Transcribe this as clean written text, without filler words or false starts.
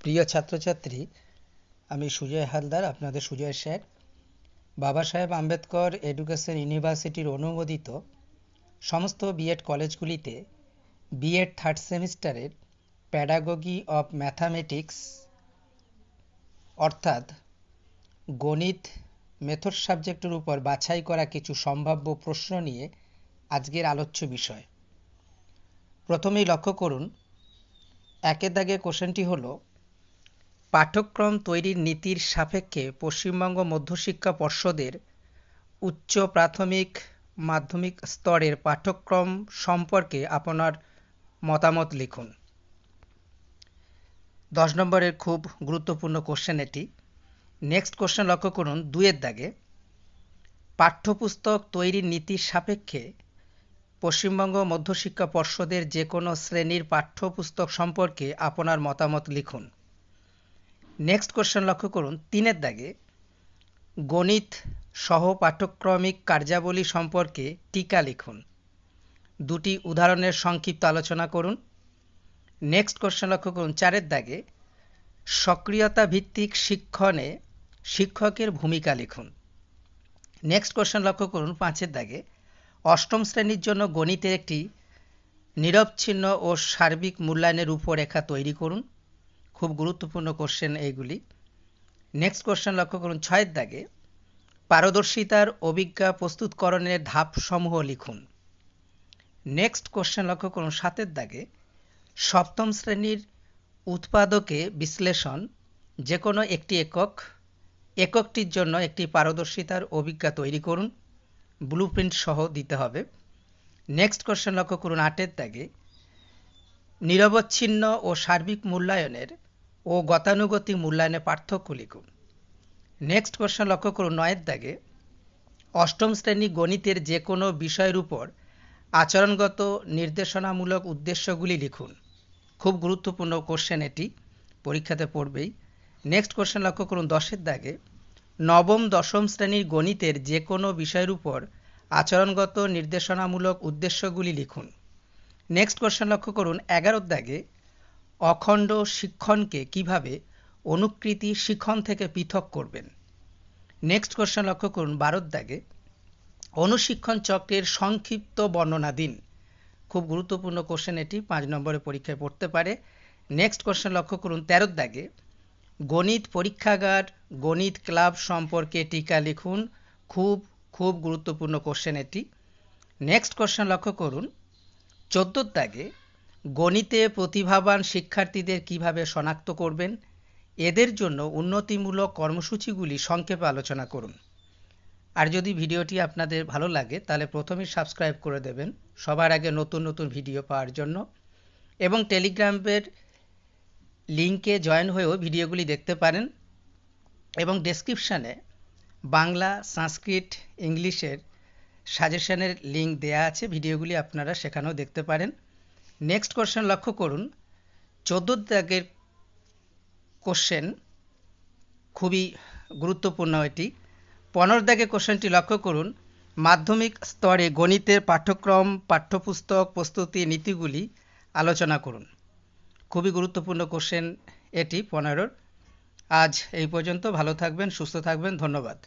প্রিয় ছাত্রছাত্রী, আমি সুজয় হালদার, আপনাদের সুজয় স্যার। বাবা সাহেব আম্বেদকর এডুকেশন ইউনিভার্সিটির অনুমোদিত সমস্ত বিএড কলেজগুলিতে বিএড থার্ড সেমিস্টারের প্যাডাগজি অফ ম্যাথামেটিক্স অর্থাৎ গণিত মেথড সাবজেক্টের উপর বাছাই করা কিছু সম্ভাব্য প্রশ্ন নিয়ে আজকের আলোচ্য বিষয়। প্রথমেই লক্ষ্য করুন, একের দাগে কোশ্চেনটি হলো, পাঠ্যক্রম তৈরির নীতির সাপেক্ষে পশ্চিমবঙ্গ মধ্যশিক্ষা পর্ষদের উচ্চ প্রাথমিক মাধ্যমিক স্তরের পাঠ্যক্রম সম্পর্কে আপনার মতামত লিখুন। 10 নম্বরের খুব গুরুত্বপূর্ণ কোশ্চেন এটি। নেক্সট কোশ্চেন লক্ষ্য করুন, 2-এর দাগে, পাঠ্যপুস্তক তৈরির নীতির সাপেক্ষে পশ্চিমবঙ্গ মধ্যশিক্ষা পর্ষদের যে কোনো শ্রেণীর পাঠ্যপুস্তক সম্পর্কে আপনার মতামত লিখুন। নেক্সট কোশ্চেন লক্ষ্য করুন, 3-এর দাগে, গণিত সহ পাঠ্যক্রমিক কার্যাবলী সম্পর্কে টিকা লিখুন। দুটি উদাহরণের সংক্ষিপ্ত আলোচনা করুন। নেক্সট কোশ্চেন লক্ষ্য করুন, 4-এর দাগে, সক্রিয়তা ভিত্তিক শিক্ষণে শিক্ষকের ভূমিকা লিখুন। নেক্সট কোশ্চেন লক্ষ্য করুন, 5-এর দাগে, অষ্টম শ্রেণীর জন্য গণিতের একটি নিরবচ্ছিন্ন ও সার্বিক মূল্যায়নের রূপরেখা তৈরি করুন। খুব গুরুত্বপূর্ণ কোশ্চেন এইগুলি। নেক্সট কোশ্চেন লক্ষ্য করুন, 6-এর দাগে, পারদর্শিতার অভিজ্ঞতা প্রস্তুতকরণের ধাপসমূহ লিখুন। নেক্সট কোশ্চেন লক্ষ্য করুন, 7-এর দাগে, সপ্তম শ্রেণীর উৎপাদকে বিশ্লেষণ যে কোনো একটি এককটির জন্য একটি পারদর্শিতার অভিজ্ঞতা তৈরি করুন। ব্লুপ্রিন্ট সহ দিতে হবে। নেক্সট কোশ্চেন লক্ষ্য করুন, 8-এর দাগে, নিরবচ্ছিন্ন ও সার্বিক মূল্যায়নের ও গতানুগতিক মূল্যায়নের পার্থক্য লিখুন। নেক্সট কোশ্চেন লক্ষ্য করুন, 9-এর দাগে, অষ্টম শ্রেণী গণিতের যে কোনো বিষয়ের উপর আচরণগত নির্দেশনামূলক উদ্দেশ্যগুলি লিখুন। খুব গুরুত্বপূর্ণ কোশ্চেন এটি, পরীক্ষাতে পড়বেই। নেক্সট কোশ্চেন লক্ষ্য করুন, 10-এর দাগে, নবম দশম শ্রেণীর গণিতের যে কোনো বিষয়ের উপর আচরণগত নির্দেশনামূলক উদ্দেশ্যগুলি লিখুন। নেক্সট কোশ্চেন লক্ষ্য করুন, 11-এর দাগে, অখণ্ড শিক্ষণকে কিভাবে অনুকৃতি শিক্ষণ থেকে পৃথক করবেন। নেক্সট কোশ্চেন লক্ষ্য করুন, 12-এর দাগে, অনুশিক্ষণ চক্রের সংক্ষিপ্ত বর্ণনা দিন। খুব গুরুত্বপূর্ণ কোশ্চেন এটি, 5 নম্বরে পরীক্ষায় পড়তে পারে। নেক্সট কোশ্চেন লক্ষ্য করুন, 13-এর দাগে, গণিত পরীক্ষাগার গণিত ক্লাব সম্পর্কে টিকা লিখুন। খুব গুরুত্বপূর্ণ কোশ্চেন এটি। নেক্সট কোশ্চেন লক্ষ্য করুন, 14-এর দাগে, গণিতে প্রতিভাবান শিক্ষার্থীদের কিভাবে শনাক্ত করবেন, এদের জন্য উন্নতিমূলক কর্মসূচিগুলি সংক্ষেপে আলোচনা করুন। আর যদি ভিডিওটি আপনাদের ভালো লাগে তাহলে প্রথমেই সাবস্ক্রাইব করে দেবেন সবার আগে নতুন নতুন ভিডিও পাওয়ার জন্য, এবং টেলিগ্রামের লিঙ্কে জয়েন হয়েও ভিডিওগুলি দেখতে পারেন, এবং ডেসক্রিপশানে বাংলা, সংস্কৃত, ইংলিশের সাজেশনের লিঙ্ক দেয়া আছে, ভিডিওগুলি আপনারা সেখানেও দেখতে পারেন। নেক্সট কোশ্চেন লক্ষ্য করুন, 14 দাগের কোশ্চেন খুবই গুরুত্বপূর্ণ এটি। 15 দাগের কোশ্চেনটি লক্ষ্য করুন, মাধ্যমিক স্তরে গণিতের পাঠ্যক্রম পাঠ্যপুস্তক প্রস্তুতি নীতিগুলি আলোচনা করুন। খুবই গুরুত্বপূর্ণ কোশ্চেন এটি 15-র। আজ এই পর্যন্ত। ভালো থাকবেন, সুস্থ থাকবেন, ধন্যবাদ।